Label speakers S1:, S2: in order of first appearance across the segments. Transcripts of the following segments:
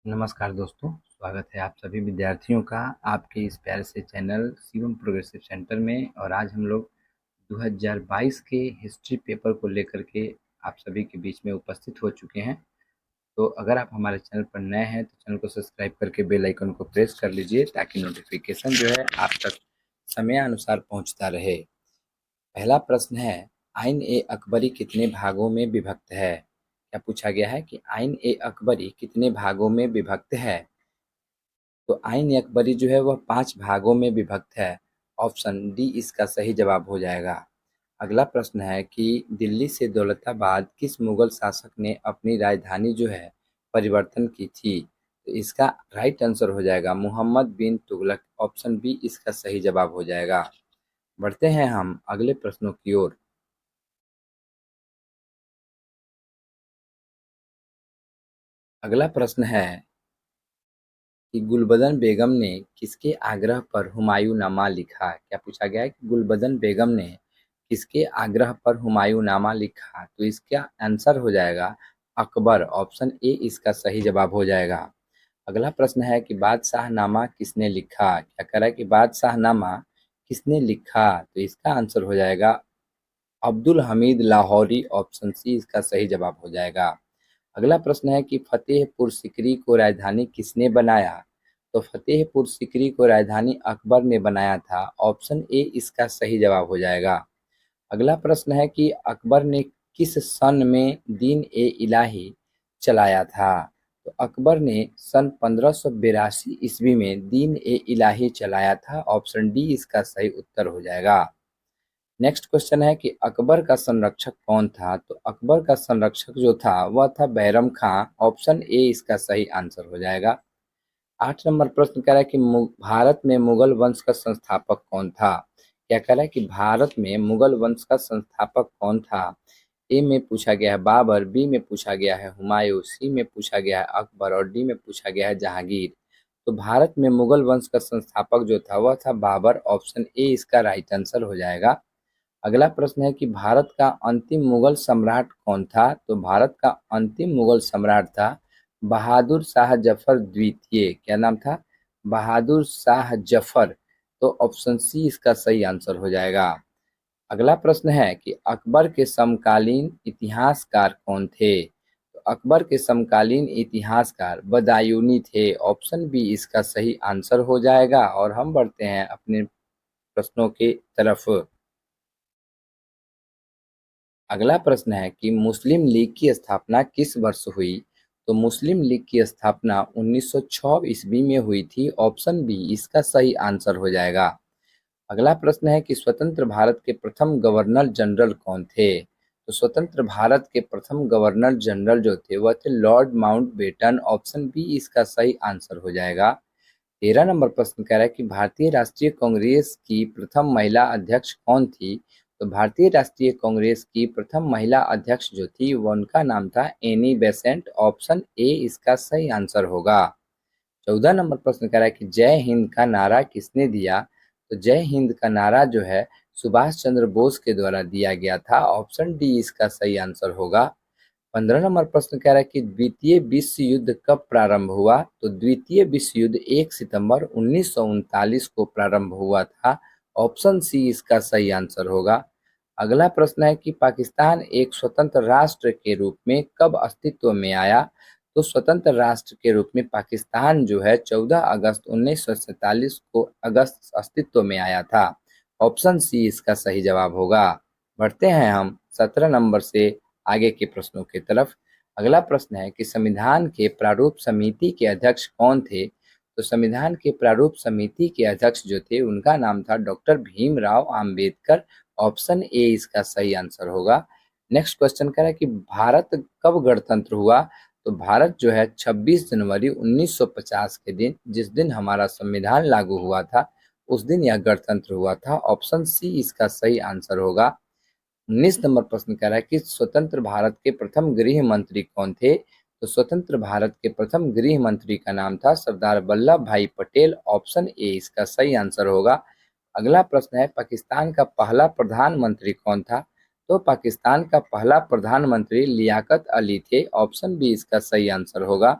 S1: नमस्कार दोस्तों, स्वागत है आप सभी विद्यार्थियों का आपके इस प्यारे से चैनल शिवम प्रोग्रेसिव सेंटर में। और आज हम लोग 2022 के हिस्ट्री पेपर को लेकर के आप सभी के बीच में उपस्थित हो चुके हैं। तो अगर आप हमारे चैनल पर नए हैं तो चैनल को सब्सक्राइब करके बेल आइकन को प्रेस कर लीजिए ताकि नोटिफिकेशन जो है आप तक समयानुसार पहुंचता रहे। पहला प्रश्न है, आइन ए अकबरी कितने भागों में विभक्त है? क्या पूछा गया है कि आइन ए अकबरी कितने भागों में विभक्त है? तो आइन अकबरी जो है वह 5 भागों में विभक्त है। ऑप्शन डी इसका सही जवाब हो जाएगा। अगला प्रश्न है कि दिल्ली से दौलताबाद किस मुगल शासक ने अपनी राजधानी जो है परिवर्तन की थी? तो इसका राइट आंसर हो जाएगा मोहम्मद बिन तुगलक। ऑप्शन बी इसका सही जवाब हो जाएगा। बढ़ते हैं हम अगले प्रश्नों की ओर। अगला प्रश्न है कि गुलबदन बेगम ने किसके आग्रह पर हुमायूंनामा लिखा? क्या पूछा गया है कि गुलबदन बेगम ने किसके आग्रह पर हुमायूंनामा लिखा? तो इसका आंसर हो जाएगा अकबर। ऑप्शन ए इसका सही जवाब हो जाएगा। अगला प्रश्न है कि बादशाहनामा किसने लिखा? क्या कह रहा है कि बादशाहनामा किसने लिखा? तो इसका आंसर हो जाएगा अब्दुल हमीद लाहौरी। ऑप्शन सी इसका सही जवाब हो जाएगा। अगला प्रश्न है कि फतेहपुर सीकरी को राजधानी किसने बनाया? तो फतेहपुर सीकरी को राजधानी अकबर ने बनाया था। ऑप्शन ए इसका सही जवाब हो जाएगा। अगला प्रश्न है कि अकबर ने किस सन में दीन ए इलाही चलाया था? तो अकबर ने सन 1582 ईस्वी में दीन ए इलाही चलाया था। ऑप्शन डी इसका सही उत्तर हो जाएगा। नेक्स्ट क्वेश्चन है कि अकबर का संरक्षक कौन था? तो अकबर का संरक्षक जो था वह था बैरम खां। ऑप्शन ए इसका सही आंसर हो जाएगा। 8 नंबर प्रश्न कह रहा है कि भारत में मुगल वंश का संस्थापक कौन था? क्या कह रहा है कि भारत में मुगल वंश का संस्थापक कौन था? ए में पूछा गया है बाबर, बी में पूछा गया है हुमायूं, सी में पूछा गया है अकबर और डी में पूछा गया है जहांगीर। तो भारत में मुगल वंश का संस्थापक जो था वह था बाबर। ऑप्शन ए इसका राइट आंसर हो जाएगा। अगला प्रश्न है कि भारत का अंतिम मुगल सम्राट कौन था? तो भारत का अंतिम मुगल सम्राट था बहादुर शाह जफर द्वितीय। क्या नाम था? बहादुर शाह जफर। तो ऑप्शन सी इसका सही आंसर हो जाएगा। अगला प्रश्न है कि अकबर के समकालीन इतिहासकार कौन थे? तो अकबर के समकालीन इतिहासकार बदायूनी थे। ऑप्शन बी इसका सही आंसर हो जाएगा। और हम बढ़ते हैं अपने प्रश्नों की तरफ। अगला प्रश्न है कि मुस्लिम लीग की स्थापना किस वर्ष हुई? तो मुस्लिम लीग की स्थापना 1906 ईस्वी में हुई थी। ऑप्शन बी इसका सही आंसर हो जाएगा। अगला प्रश्न है कि स्वतंत्र भारत के प्रथम गवर्नर जनरल कौन थे? तो स्वतंत्र भारत के प्रथम गवर्नर जनरल जो थे वह थे लॉर्ड माउंटबेटन। ऑप्शन बी इसका सही आंसर हो जाएगा। 13 नंबर प्रश्न कह रहा है कि भारतीय राष्ट्रीय कांग्रेस की प्रथम महिला अध्यक्ष कौन थी? तो भारतीय राष्ट्रीय कांग्रेस की प्रथम महिला अध्यक्ष जो थी वो उनका नाम था एनी बेसेंट। ऑप्शन ए इसका सही आंसर होगा। 14 नंबर प्रश्न कह रहा है कि जय हिंद का नारा किसने दिया? तो जय हिंद का नारा जो है सुभाष चंद्र बोस के द्वारा दिया गया था। ऑप्शन डी इसका सही आंसर होगा। 15 नंबर प्रश्न कह रहा है कि द्वितीय विश्व युद्ध कब प्रारंभ हुआ? तो द्वितीय विश्व युद्ध 1 सितंबर 1939 को प्रारंभ हुआ था। ऑप्शन सी इसका सही आंसर होगा। अगला प्रश्न है कि पाकिस्तान एक स्वतंत्र राष्ट्र के रूप में कब अस्तित्व में आया? तो स्वतंत्र राष्ट्र के रूप में पाकिस्तान जो है 14 अगस्त 1947 को अगस्त अस्तित्व में आया था। ऑप्शन सी इसका सही जवाब होगा। बढ़ते हैं हम 17 नंबर से आगे के प्रश्नों की तरफ। अगला प्रश्न है कि संविधान के प्रारूप समिति के अध्यक्ष कौन थे? तो संविधान के प्रारूप समिति के अध्यक्ष जो थे उनका नाम था doctor Bhimrao Ambedkar. Option A इसका सही आंसर होगा। नेक्स्ट क्वेश्चन कह रहा है कि भारत कब गणतंत्र हुआ? तो भारत जो है 26 जनवरी 1950 के दिन, जिस दिन हमारा संविधान लागू हुआ था उस दिन यह गणतंत्र हुआ था। ऑप्शन सी इसका सही आंसर होगा। 19 नंबर प्रश्न कह रहा है कि स्वतंत्र भारत के प्रथम गृह मंत्री कौन थे? तो स्वतंत्र भारत के प्रथम गृह मंत्री का नाम था सरदार वल्लभ भाई पटेल। ऑप्शन ए इसका सही आंसर होगा। अगला प्रश्न है पाकिस्तान का पहला प्रधानमंत्री कौन था? तो पाकिस्तान का पहला प्रधानमंत्री लियाकत अली थे। ऑप्शन बी इसका सही आंसर होगा।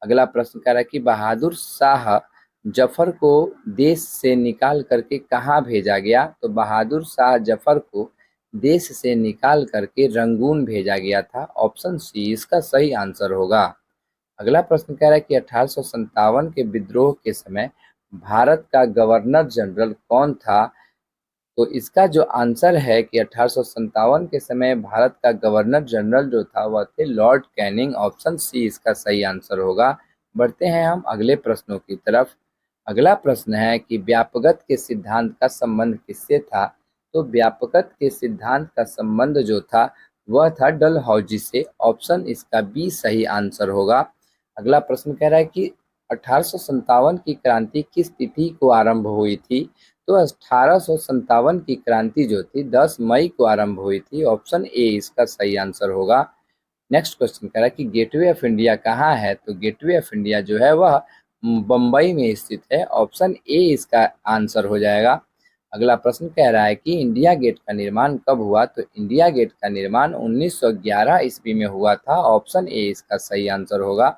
S1: अगला प्रश्न कह रहा है कि बहादुर शाह जफर को देश से निकाल करके कहाँ भेजा गया? तो बहादुर शाह जफर को देश से निकाल करके रंगून भेजा गया था। ऑप्शन सी इसका सही आंसर होगा। अगला प्रश्न कह रहा है कि 1857 के विद्रोह के समय भारत का गवर्नर जनरल कौन था? तो इसका जो आंसर है कि 1857 के समय भारत का गवर्नर जनरल जो था वह थे लॉर्ड कैनिंग। ऑप्शन सी इसका सही आंसर होगा। बढ़ते हैं हम अगले प्रश्नों की तरफ। अगला प्रश्न है कि व्यापकता के सिद्धांत का संबंध किससे था? तो व्यापकता के सिद्धांत का संबंध जो था वह था डलहौजी से। ऑप्शन इसका बी सही आंसर होगा। अगला प्रश्न कह रहा है कि 1857 की क्रांति किस तिथि को आरंभ हुई थी? तो 1857 की क्रांति जो थी 10 मई को आरंभ हुई थी। ऑप्शन ए इसका सही आंसर होगा। नेक्स्ट क्वेश्चन कह रहा है कि गेटवे ऑफ इंडिया कहाँ है? तो गेटवे ऑफ इंडिया जो है वह बम्बई में स्थित है। ऑप्शन ए इसका आंसर हो जाएगा। अगला प्रश्न कह रहा है कि इंडिया गेट का निर्माण कब हुआ? तो इंडिया गेट का निर्माण 1911 ईस्वी में हुआ था। ऑप्शन ए इसका सही आंसर होगा।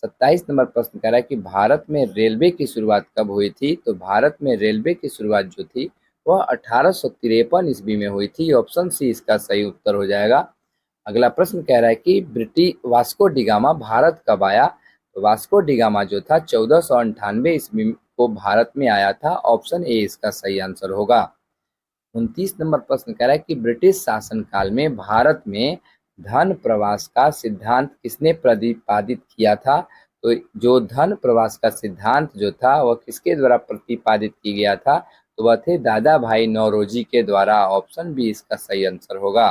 S1: 27 नंबर प्रश्न कह रहा है कि भारत में रेलवे की शुरुआत कब हुई थी? तो भारत में रेलवे की शुरुआत जो थी वह 1853 ईस्वी में हुई थी। ऑप्शन सी इसका सही उत्तर हो जाएगा। अगला प्रश्न कह रहा है कि ब्रिटिश वास्को डिगामा भारत कब आया? तो वास्को डिगामा जो था 1498 ईस्वी को भारत में आया था। ऑप्शन ए इसका सही आंसर होगा। 29 नंबर प्रश्न कह रहा है कि ब्रिटिश शासनकाल में भारत में धन प्रवास का सिद्धांत किसने प्रतिपादित किया था? तो जो धन प्रवास का सिद्धांत जो था वह किसके द्वारा प्रतिपादित किया गया था? तो वह थे दादा भाई नौरोजी के द्वारा। ऑप्शन बी इसका सही आंसर होगा।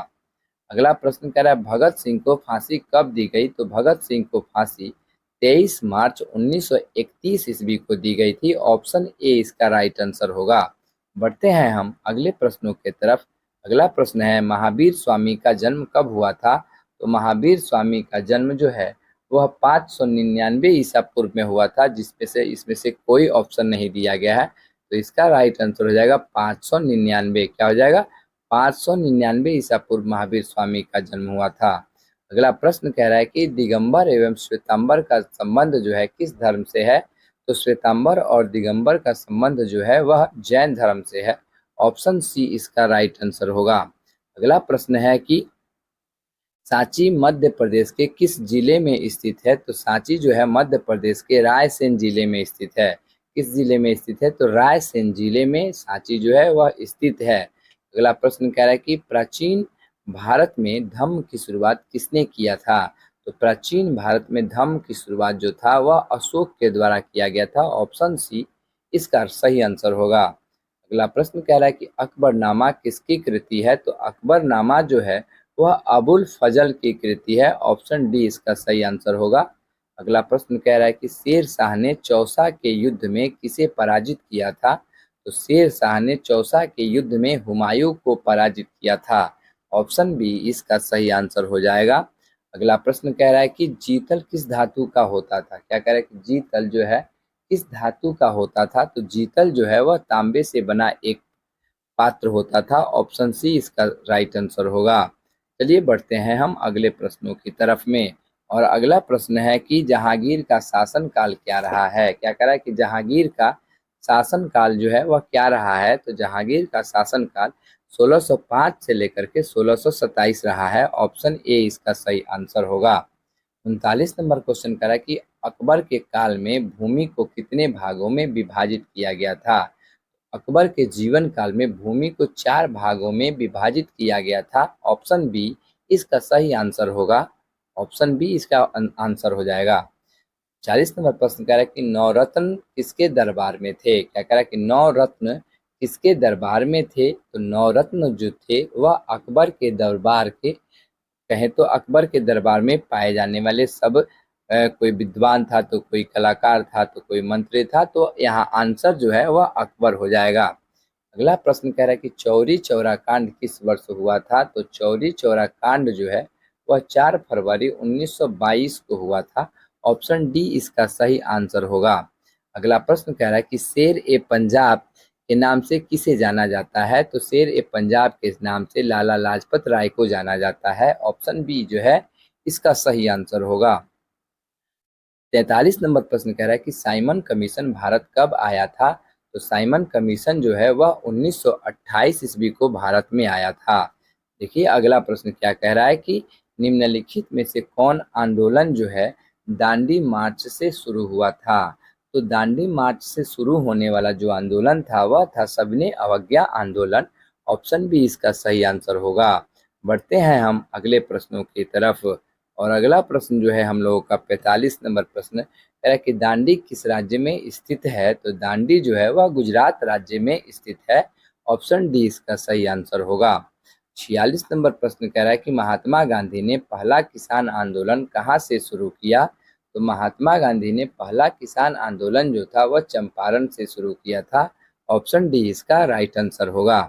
S1: अगला प्रश्न कह रहा है भगत सिंह को फांसी कब दी गई? तो भगत सिंह को फांसी 23 मार्च 1931 ईस्वी को दी गई थी। ऑप्शन ए इसका राइट आंसर होगा। बढ़ते हैं हम अगले प्रश्नों की तरफ। अगला प्रश्न है महावीर स्वामी का जन्म कब हुआ था? तो महावीर स्वामी का जन्म जो है वह 599 ईसा पूर्व में हुआ था, जिसमें से इसमें से कोई ऑप्शन नहीं दिया गया है। तो इसका राइट आंसर हो जाएगा 599। क्या हो जाएगा? 599 ईसा पूर्व महावीर स्वामी का जन्म हुआ था। अगला प्रश्न कह रहा है कि दिगंबर एवं श्वेतांबर का संबंध जो है किस धर्म से है? तो श्वेतांबर और दिगंबर का संबंध जो है वह जैन धर्म से है। ऑप्शन सी इसका राइट आंसर होगा। अगला प्रश्न है कि सांची मध्य प्रदेश के किस जिले में स्थित है? तो सांची जो है मध्य प्रदेश के रायसेन जिले में स्थित है। किस जिले में स्थित है? तो रायसेन जिले में सांची जो है वह स्थित है। अगला प्रश्न कह रहा है कि प्राचीन भारत में धम्म की शुरुआत किसने किया था? तो प्राचीन भारत में धम्म की शुरुआत जो था वह अशोक के द्वारा किया गया था। ऑप्शन सी इसका सही आंसर होगा। अगला प्रश्न कह रहा है कि अकबरनामा किसकी कृति है? तो अकबरनामा जो है वह अबुल फजल की कृति है। ऑप्शन डी इसका सही आंसर होगा। अगला प्रश्न कह रहा है कि शेर शाह ने चौसा के युद्ध में किसे पराजित किया था? तो शेर शाह ने चौसा के युद्ध में हुमायूं को पराजित किया था। ऑप्शन बी इसका सही आंसर हो जाएगा। अगला प्रश्न कह रहा है कि जीतल किस धातु का होता था? क्या कह रहा है कि जीतल जो है किस धातु का होता था? तो जीतल जो है वह तांबे से बना एक पात्र होता था। ऑप्शन सी इसका राइट आंसर होगा। चलिए बढ़ते हैं हम अगले प्रश्नों की तरफ में। और अगला प्रश्न है कि जहांगीर का शासनकाल क्या रहा है? क्या कह रहा है कि जहांगीर का शासनकाल जो है वह क्या रहा है? तो जहांगीर का शासनकाल 1605 से लेकर के 1627 रहा है। ऑप्शन ए इसका सही आंसर होगा। 39 नंबर क्वेश्चन कह रहा है कि अकबर के काल में भूमि को कितने भागों में विभाजित किया गया था? अकबर के जीवन काल में भूमि को 4 भागों में विभाजित किया गया था। ऑप्शन बी इसका सही आंसर होगा। ऑप्शन बी इसका आंसर हो जाएगा। 40 नंबर प्रश्न कह रहा है कि नवरत्न किसके दरबार में थे? क्या कह रहा है कि नवरत्न किसके दरबार में थे? तो नवरत्न जो थे वह अकबर के दरबार के कहें तो अकबर के दरबार में पाए जाने वाले सब कोई विद्वान था, तो कोई कलाकार था, तो कोई मंत्री था। तो यहाँ आंसर जो है वह अकबर हो जाएगा। अगला प्रश्न कह रहा है कि चौरी चौरा कांड किस वर्ष हुआ था? तो चौरी चौरा कांड जो है वह 4 फरवरी 1922 को हुआ था। ऑप्शन डी इसका सही आंसर होगा। अगला प्रश्न कह रहा है कि शेर ए पंजाब के नाम से किसे जाना जाता है? तो शेर ए पंजाब के नाम से लाला लाजपत राय को जाना जाता है। ऑप्शन बी जो है इसका सही आंसर होगा। 43 नंबर प्रश्न कह रहा है कि साइमन कमीशन भारत कब आया था? तो साइमन कमीशन जो है वह 1928 ईस्वी को भारत में आया था। देखिए अगला प्रश्न क्या कह रहा है कि निम्नलिखित में से कौन आंदोलन जो है दांडी मार्च से शुरू हुआ था? तो दांडी मार्च से शुरू होने वाला जो आंदोलन था वह था सविनय अवज्ञा आंदोलन। ऑप्शन बी इसका सही आंसर होगा। बढ़ते हैं हम अगले प्रश्नों की तरफ और अगला प्रश्न जो है हम लोगों का 45 नंबर प्रश्न कह रहा है कि दांडी किस राज्य में स्थित है? तो दांडी जो है वह गुजरात राज्य में स्थित है। ऑप्शन डी इसका सही आंसर होगा। 46 नंबर प्रश्न कह रहा है कि महात्मा गांधी ने पहला किसान आंदोलन कहाँ से शुरू किया? तो महात्मा गांधी ने पहला किसान आंदोलन जो था वह चंपारण से शुरू किया था। ऑप्शन डी इसका राइट आंसर होगा।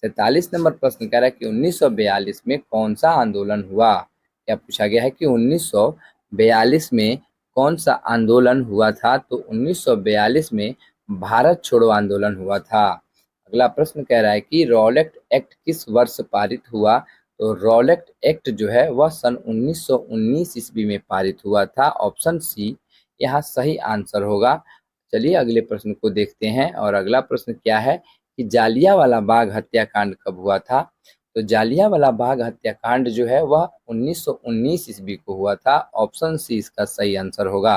S1: 47 नंबर प्रश्न कह रहा है कि 1942 में कौन सा आंदोलन हुआ? क्या पूछा गया है कि 1942 में कौन सा आंदोलन हुआ था? तो 1942 में भारत छोड़ो आंदोलन हुआ था। अगला प्रश्न कह रहा है कि रॉलेट एक्ट किस वर्ष पारित हुआ? तो रॉलेट एक्ट जो है वह सन 1919 ईस्वी में पारित हुआ था। ऑप्शन सी यहाँ सही आंसर होगा। चलिए अगले प्रश्न को देखते हैं और अगला प्रश्न क्या है कि जालियांवाला बाग हत्याकांड कब हुआ था? तो जालियांवाला बाग हत्याकांड जो है वह 1919 ईस्वी को हुआ था। ऑप्शन सी इसका सही आंसर होगा।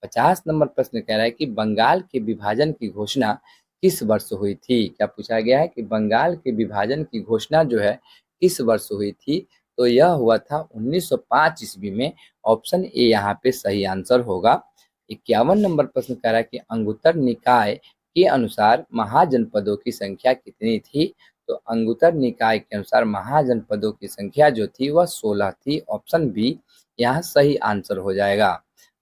S1: 50 नंबर प्रश्न कह रहा है कि बंगाल के विभाजन की घोषणा किस वर्ष हुई थी? क्या पूछा गया है कि बंगाल के विभाजन की घोषणा जो है किस वर्ष हुई थी? तो यह हुआ था 1905 ईस्वी में। ऑप्शन ए यहाँ पे सही आंसर होगा। 51 नंबर प्रश्न कह रहा है कि अंगुत्तर निकाय के अनुसार महाजनपदों की संख्या कितनी थी? तो अंगुत्तर निकाय के अनुसार महाजनपदों की संख्या जो थी वह 16 थी। ऑप्शन बी यहाँ सही आंसर हो जाएगा।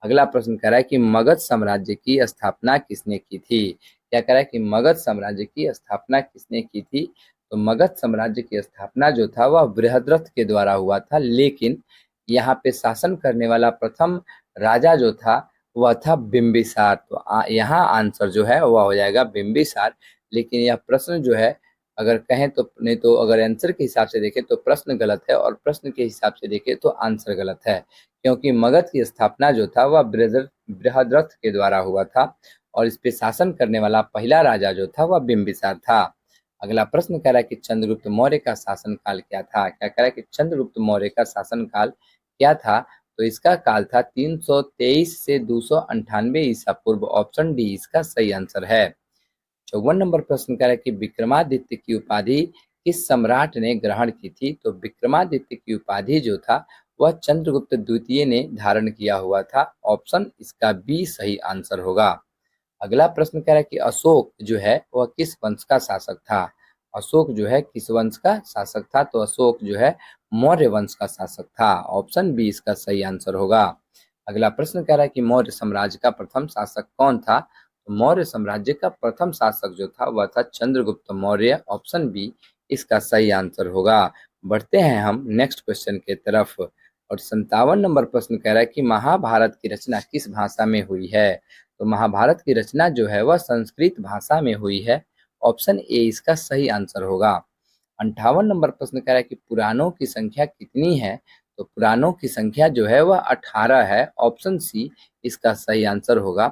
S1: अगला प्रश्न कह रहा है कि मगध साम्राज्य की स्थापना किसने की थी? क्या कह रहा है कि मगध साम्राज्य की स्थापना किसने की थी? तो मगध साम्राज्य की स्थापना जो था वह बृहद्रथ के द्वारा हुआ था, लेकिन यहाँ पे शासन करने वाला प्रथम राजा जो था वह था बिंबिसार। तो यहाँ आंसर जो है वह हो जाएगा बिंबिसार। लेकिन यह प्रश्न जो है अगर कहें तो नहीं, तो अगर आंसर के हिसाब से देखें तो प्रश्न गलत है और प्रश्न के हिसाब से देखें तो आंसर गलत है, क्योंकि मगध की स्थापना जो था वह बृहद्रथ के द्वारा हुआ था और इस पे शासन करने वाला पहला राजा जो था वह बिंबिसार था। अगला प्रश्न कह रहा है कि चंद्रगुप्त मौर्य का शासनकाल क्या था? क्या कह रहा है कि चंद्रगुप्त मौर्य का शासनकाल क्या था? तो इसका काल था 323 से 298 ईसा पूर्व। ऑप्शन डी इसका सही आंसर है। 54 नंबर प्रश्न कह रहा है कि विक्रमादित्य की उपाधि किस सम्राट ने ग्रहण की थी? तो विक्रमादित्य की उपाधि जो था वह चंद्रगुप्त द्वितीय ने धारण किया हुआ था। ऑप्शन इसका बी सही आंसर होगा। अगला प्रश्न कह रहा है कि अशोक जो है वह किस वंश का शासक था? अशोक जो है किस वंश का शासक था? तो अशोक जो है मौर्य वंश का शासक था। ऑप्शन बी इसका सही आंसर होगा। अगला प्रश्न कह रहा है कि मौर्य साम्राज्य का प्रथम शासक कौन था? तो मौर्य साम्राज्य का प्रथम शासक जो था वह था चंद्रगुप्त मौर्य। ऑप्शन बी इसका सही आंसर होगा। बढ़ते हैं हम नेक्स्ट क्वेश्चन के तरफ और 57 नंबर प्रश्न कह रहा है कि महाभारत की रचना किस भाषा में हुई है? तो महाभारत की रचना जो है वह संस्कृत भाषा में हुई है। ऑप्शन ए इसका सही आंसर होगा। 58 नंबर प्रश्न कह रहा है कि पुराणों की संख्या कितनी है? तो पुराणों की संख्या जो है वह 18 है। ऑप्शन सी इसका सही आंसर होगा।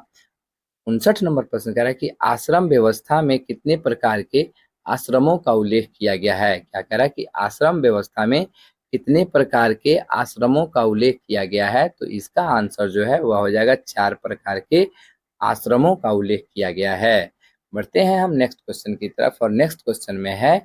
S1: 59 नंबर प्रश्न कह रहा है कि आश्रम व्यवस्था में कितने प्रकार के आश्रमों का उल्लेख किया गया है? क्या कह रहा है कि आश्रम व्यवस्था में कितने प्रकार के आश्रमों का उल्लेख किया गया है? तो इसका आंसर जो है वह हो जाएगा 4 प्रकार के आश्रमों का उल्लेख किया गया है। बढ़ते हैं हम नेक्स्ट क्वेश्चन की तरफ और नेक्स्ट क्वेश्चन में है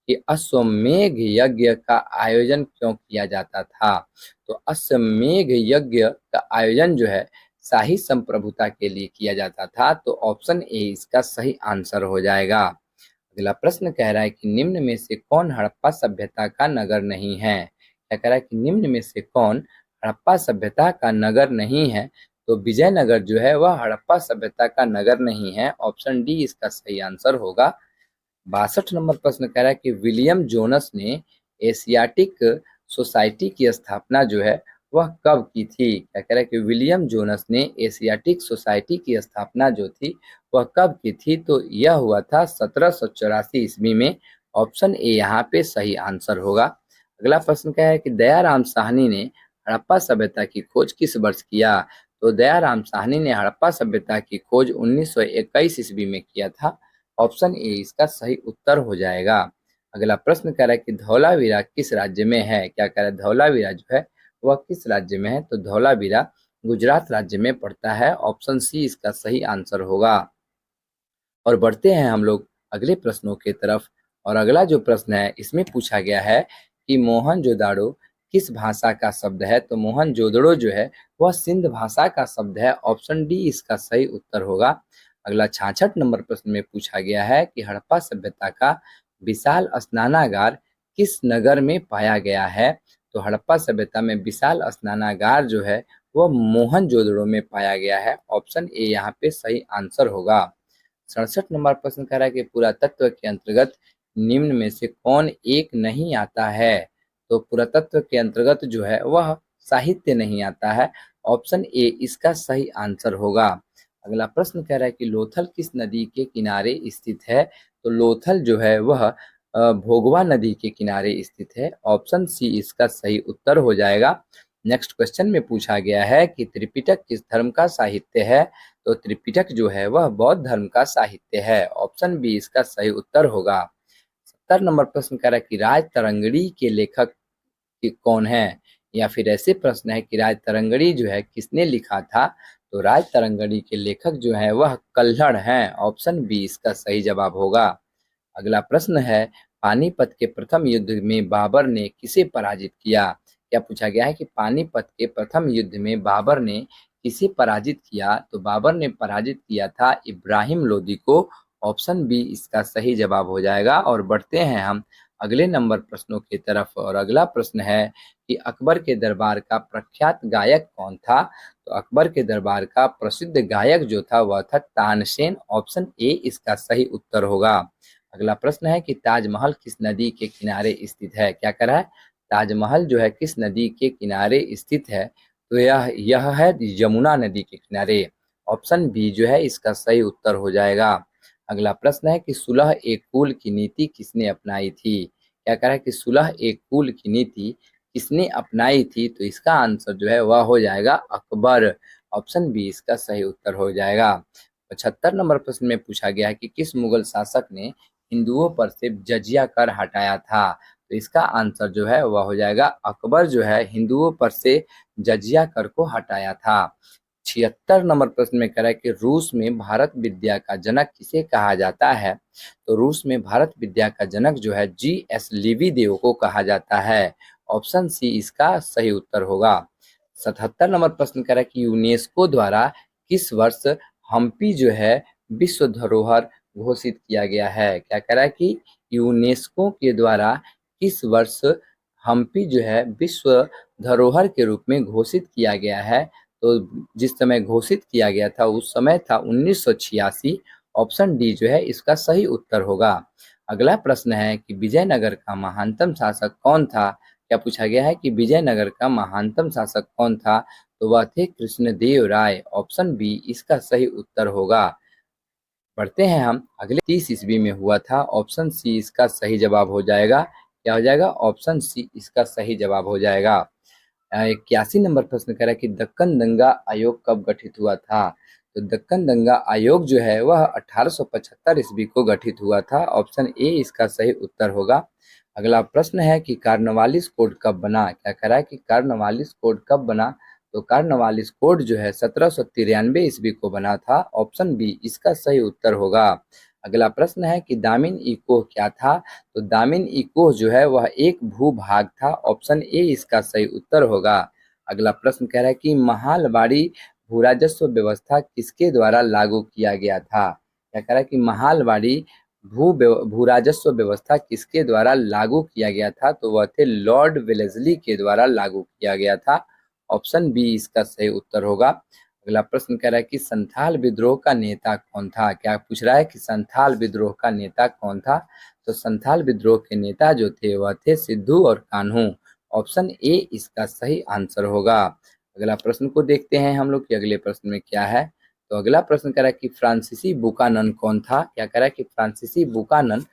S1: कि अश्वमेध यज्ञ का आयोजन क्यों किया जाता था? तो अश्वमेध यज्ञ का आयोजन जो है शाही संप्रभुता के लिए किया जाता था। तो ऑप्शन ए इसका सही आंसर हो जाएगा। अगला प्रश्न कह रहा है कि निम्न में से कौन हड़प्पा सभ्यता का नगर नहीं है? क्या कह रहा है कि निम्न में से कौन हड़प्पा सभ्यता का नगर नहीं है? तो विजयनगर जो है वह हड़प्पा सभ्यता का नगर नहीं है। ऑप्शन डी इसका सही आंसर होगा। 62 नंबर प्रश्न कह रहा है कि विलियम जोनस ने एशियाटिक सोसाइटी की स्थापना जो है वह कब की थी? क्या कह रहा है कि विलियम जोनस ने एशियाटिक सोसाइटी की स्थापना जो थी वह कब की थी? तो यह हुआ था 1784 ईस्वी में। ऑप्शन ए यहाँ पे सही आंसर होगा। अगला प्रश्न क्या है कि दयाराम साहनी ने हड़प्पा सभ्यता की खोज किस वर्ष किया? तो दयाराम साहनी ने हड़प्पा सभ्यता की खोज 1921 ईस्वी में किया था। ऑप्शन ए इसका सही उत्तर हो जाएगा। अगला प्रश्न कह रहा है कि धौलावीरा किस राज्य में है। क्या कह रहा है, धौलावीरा जो है वह किस राज्य में है। तो धौलावीरा गुजरात राज्य में पड़ता है। ऑप्शन सी इसका सही आंसर होगा। और बढ़ते हैं हम लोग अगले प्रश्नों की तरफ। और अगला जो प्रश्न है इसमें पूछा गया है कि मोहनजोदाड़ो किस भाषा का शब्द है। तो मोहनजोदड़ो जो है वह सिंध भाषा का शब्द है। ऑप्शन डी इसका सही उत्तर होगा। अगला 66 नंबर प्रश्न में पूछा गया है कि हड़प्पा सभ्यता का विशाल स्नानागार किस नगर में पाया गया है। तो हड़प्पा सभ्यता में विशाल स्नानागार जो है वह मोहनजोदड़ो में पाया गया है। ऑप्शन ए यहाँ पे सही आंसर होगा। 67 नंबर प्रश्न कह रहा है कि पुरातत्व के अंतर्गत निम्न में से कौन एक नहीं आता है। तो पुरातत्व के अंतर्गत जो है वह साहित्य नहीं आता है। ऑप्शन ए इसका सही आंसर होगा। अगला प्रश्न कह रहा है कि लोथल किस नदी के किनारे स्थित है। तो लोथल जो है वह भोगवा नदी के किनारे स्थित है। ऑप्शन सी इसका सही उत्तर हो जाएगा। नेक्स्ट क्वेश्चन में पूछा गया है कि त्रिपिटक किस धर्म का साहित्य है। तो त्रिपिटक जो है वह बौद्ध धर्म का साहित्य है। ऑप्शन बी इसका सही उत्तर होगा। 70 नंबर प्रश्न कह रहा है कि राज तरंगड़ी के लेखक कौन है। या फिर ऐसे प्रश्न है कि राज तरंगड़ी जो है किसने लिखा था। तो राज तरंगड़ी के लेखक जो है वह कल्हड़ हैं। ऑप्शन बी इसका सही जवाब होगा। अगला प्रश्न है पानीपत के प्रथम युद्ध में बाबर ने किसे पराजित किया। क्या पूछा गया है कि पानीपत के प्रथम युद्ध में बाबर ने किसे पराजित किया। तो बाबर ने पराजित किया था इब्राहिम लोदी को। ऑप्शन बी इसका सही जवाब हो जाएगा। और बढ़ते हैं हम अगले नंबर प्रश्नों की तरफ। और अगला प्रश्न है कि अकबर के दरबार का प्रख्यात गायक कौन था। तो अकबर के दरबार का प्रसिद्ध गायक जो था वह था तानसेन। ऑप्शन ए इसका सही उत्तर होगा। अगला प्रश्न है कि ताजमहल किस नदी के किनारे स्थित है। क्या कह रहा है, ताजमहल जो है किस नदी के किनारे स्थित है। तो यह है यमुना नदी के किनारे। ऑप्शन बी जो है इसका सही उत्तर हो जाएगा। अगला प्रश्न है कि सुलह ए कुल की नीति किसने अपनाई थी। क्या कह रहा है कि सुलह ए कुल की नीति किसने अपनाई थी। तो इसका आंसर जो है वह हो जाएगा अकबर। ऑप्शन बी इसका सही उत्तर हो जाएगा। 75 नंबर प्रश्न में पूछा गया है कि किस मुगल शासक ने हिंदुओं पर से जजिया कर हटाया था। तो इसका आंसर जो है वह हो जाएगा अकबर जो है हिंदुओं पर से जजिया कर को हटाया था। 76 नंबर प्रश्न में कह रहा है कि रूस में भारत विद्या का जनक किसे कहा जाता है। तो रूस में भारत विद्या का जनक जो है जी.एस. लिविदेव को कहा जाता है। ऑप्शन सी इसका सही उत्तर होगा। 77 नंबर प्रश्न कह रहा है कि यूनेस्को द्वारा किस वर्ष हम्पी जो है विश्व धरोहर घोषित किया गया है। क्या कह रहा है कि यूनेस्को के द्वारा किस वर्ष हम्पी जो है विश्व धरोहर के रूप में घोषित किया गया है। तो जिस समय घोषित किया गया था उस समय था 1986। ऑप्शन डी जो है इसका सही उत्तर होगा। अगला प्रश्न है कि विजयनगर का महानतम शासक कौन था। क्या पूछा गया है कि विजयनगर का महानतम शासक कौन था। तो वह थे कृष्णदेव राय। ऑप्शन बी इसका सही उत्तर होगा। बढ़ते हैं हम अगले 30 ईस्वी में हुआ था। ऑप्शन सी इसका सही जवाब हो जाएगा। क्या हो जाएगा, ऑप्शन सी इसका सही जवाब हो जाएगा। 81 नंबर प्रश्न कह रहा है कि दक्कन दंगा आयोग कब गठित हुआ था। तो दक्कन दंगा आयोग जो है वह 1875 ईस्वी को गठित हुआ था। ऑप्शन ए इसका सही उत्तर होगा। अगला प्रश्न है कि कार्नवालिस कोड कब बना। क्या कह रहा है कि कार्नवालिस कोड कब बना। तो कार्नवालिस कोड जो है 1793 ईस्वी को बना था। ऑप्शन बी इसका सही उत्तर होगा। अगला प्रश्न है कि दामिन इकोह क्या था। तो दामिन इकोह जो है वह एक भूभाग था। ऑप्शन ए इसका सही उत्तर होगा। अगला प्रश्न कह रहा है कि महालवाड़ी भूराजस्व व्यवस्था किसके द्वारा लागू किया गया था। क्या कह रहा है कि महालवाड़ी भूराजस्व व्यवस्था किसके द्वारा लागू किया गया था। तो वह थे लॉर्ड वेलेस्ली के द्वारा लागू किया गया था। ऑप्शन बी इसका सही उत्तर होगा। अगला प्रश्न कह रहा है कि संथाल विद्रोह का नेता कौन था। क्या पूछ रहा है कि संथाल विद्रोह का नेता कौन था। तो संथाल विद्रोह के नेता जो थे वह थे सिद्धू और कान्हू। ऑप्शन ए इसका सही आंसर होगा। अगला प्रश्न को देखते हैं हम लोग कि अगले प्रश्न में क्या है। तो अगला प्रश्न कह रहा है कि फ्रांसीसी बुकानन कौन था। क्या कह रहा है कि फ्रांसीसी बुकानन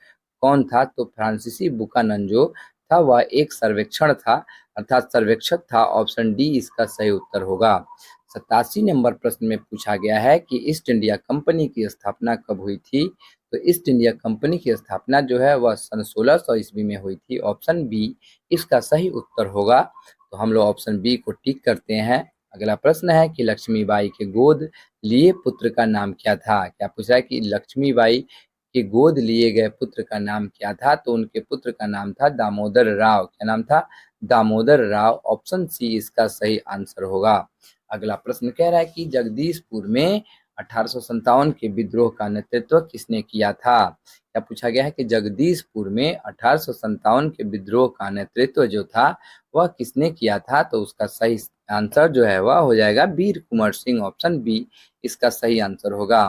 S1: कौन था। तो फ्रांसीसी बुकानन जो था वह एक सर्वेक्षण था, अर्थात सर्वेक्षक था। ऑप्शन डी इसका सही उत्तर होगा। 87 नंबर प्रश्न में पूछा गया है कि ईस्ट इंडिया कंपनी की स्थापना कब हुई थी। तो ईस्ट इंडिया कंपनी की स्थापना जो है वह सन 1600 ईस्वी में हुई थी। ऑप्शन बी इसका सही उत्तर होगा। तो हम लोग ऑप्शन बी को टिक करते हैं। अगला प्रश्न है कि लक्ष्मीबाई के गोद लिए पुत्र का नाम क्या था। क्या पूछा है कि लक्ष्मीबाई के गोद लिए गए पुत्र का नाम क्या था। तो उनके पुत्र का नाम था दामोदर राव। क्या नाम था? दामोदर राव। ऑप्शन सी इसका सही आंसर होगा। अगला प्रश्न कह रहा है कि जगदीशपुर में 1857 के विद्रोह का नेतृत्व किसने किया था। क्या पूछा गया है कि जगदीशपुर में 1857 के विद्रोह का नेतृत्व जो था वह किसने किया था। तो उसका सही आंसर जो है वह हो जाएगा वीर कुंवर सिंह। ऑप्शन बी इसका सही आंसर होगा।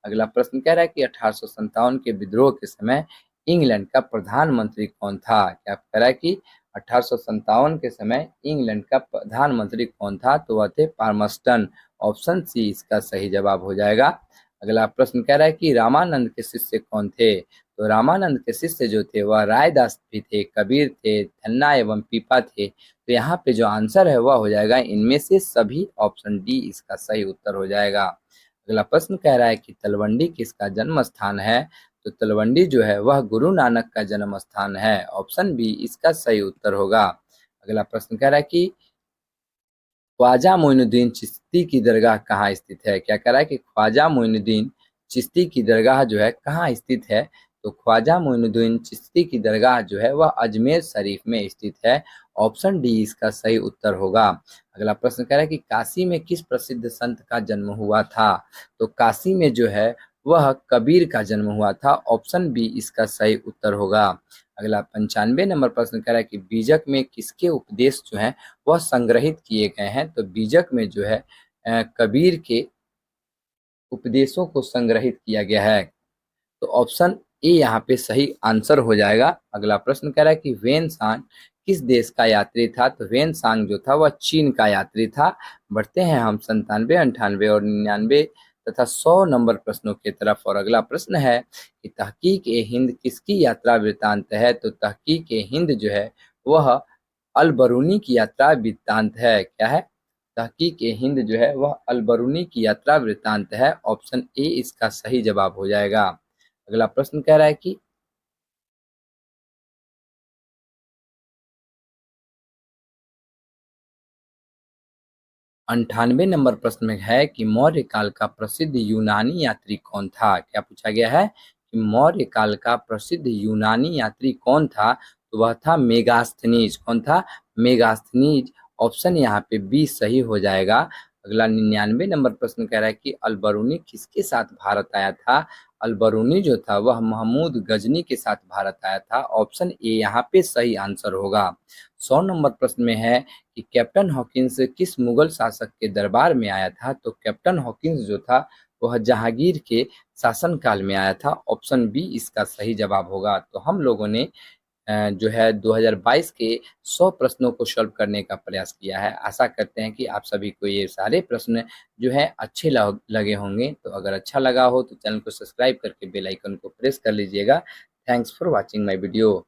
S1: अगला प्रश्न कह रहा है कि 1857 के विद्रोह के समय इंग्लैंड का प्रधानमंत्री कौन था। क्या कह रहा है कि 1857 के समय इंग्लैंड का प्रधानमंत्री कौन था। तो वह थे पाल्मस्टन। ऑप्शन सी इसका सही जवाब हो जाएगा। अगला प्रश्न कह रहा है कि रामानंद के शिष्य कौन थे। तो रामानंद के शिष्य जो थे वह रायदास भी थे, कबीर थे, धन्ना एवं पीपा थे। तो यहाँ पे जो आंसर है वह हो जाएगा इनमें से सभी। ऑप्शन डी इसका सही उत्तर हो जाएगा। अगला प्रश्न कह रहा है कि तलवंडी किसका जन्म स्थान है। तो तलवंडी जो है वह गुरु नानक का जन्म स्थान है। ऑप्शन बी इसका सही उत्तर होगा। अगला प्रश्न कह रहा है कि ख्वाजा मोइनुद्दीन चिश्ती की दरगाह कहाँ स्थित है। क्या कह रहा है कि ख्वाजा मोइनुद्दीन चिश्ती की दरगाह जो है कहाँ स्थित है। तो ख्वाजा मोइनुद्दीन चिश्ती की दरगाह जो है वह अजमेर शरीफ में स्थित है। ऑप्शन डी इसका सही उत्तर होगा। अगला प्रश्न कह रहा है कि काशी में किस प्रसिद्ध संत का जन्म हुआ था। तो काशी में जो है वह कबीर का जन्म हुआ था। ऑप्शन बी इसका सही उत्तर होगा। अगला 95 नंबर प्रश्न कह रहा है कि बीजक में किसके उपदेश जो हैं वह संग्रहित किए गए हैं। तो बीजक में जो है कबीर के उपदेशों को संग्रहित किया गया है। तो ऑप्शन ए यहाँ पे सही आंसर हो जाएगा। अगला प्रश्न कह रहा है कि वेन सांग किस देश का यात्री था। तो वेन सांग जो था वह चीन का यात्री था। बढ़ते हैं हम 97, 98 और 99 तथा 100 नंबर प्रश्नों की तरफ। और अगला प्रश्न है कि तहकीक ए हिंद किसकी यात्रा वृत्तांत है। तो तहकीक ए हिंद जो है वह अल बरूनी की यात्रा वृत्तांत है। क्या है? तहकीक ए हिंद जो है वह अल बरूनी की यात्रा वृत्तांत है। ऑप्शन ए इसका सही जवाब हो जाएगा। अगला प्रश्न कह रहा है कि 98 नंबर प्रश्न में है कि मौर्य काल का प्रसिद्ध यूनानी यात्री कौन था। क्या पूछा गया है कि मौर्य काल का प्रसिद्ध यूनानी यात्री कौन था। तो वह था मेगास्थनीज। कौन था? मेगास्थनीज। ऑप्शन यहाँ पे बी सही हो जाएगा। अगला 99 नंबर प्रश्न कह रहा है कि अलबरूनी किसके साथ भारत आया था। अलबरूनी जो था वह महमूद गजनी के साथ भारत आया था। ऑप्शन ए यहाँ पे सही आंसर होगा। 100 नंबर प्रश्न में है कि कैप्टन हॉकिंस किस मुगल शासक के दरबार में आया था। तो कैप्टन हॉकिंस जो था वह जहांगीर के शासनकाल में आया था। ऑप्शन बी इसका सही जवाब होगा। तो हम लोगों ने जो है 2022 के 100 प्रश्नों को सॉल्व करने का प्रयास किया है। आशा करते हैं कि आप सभी को ये सारे प्रश्न जो है अच्छे लगे होंगे। तो अगर अच्छा लगा हो तो चैनल को सब्सक्राइब करके बेल आइकन को प्रेस कर लीजिएगा। Thanks for watching my video.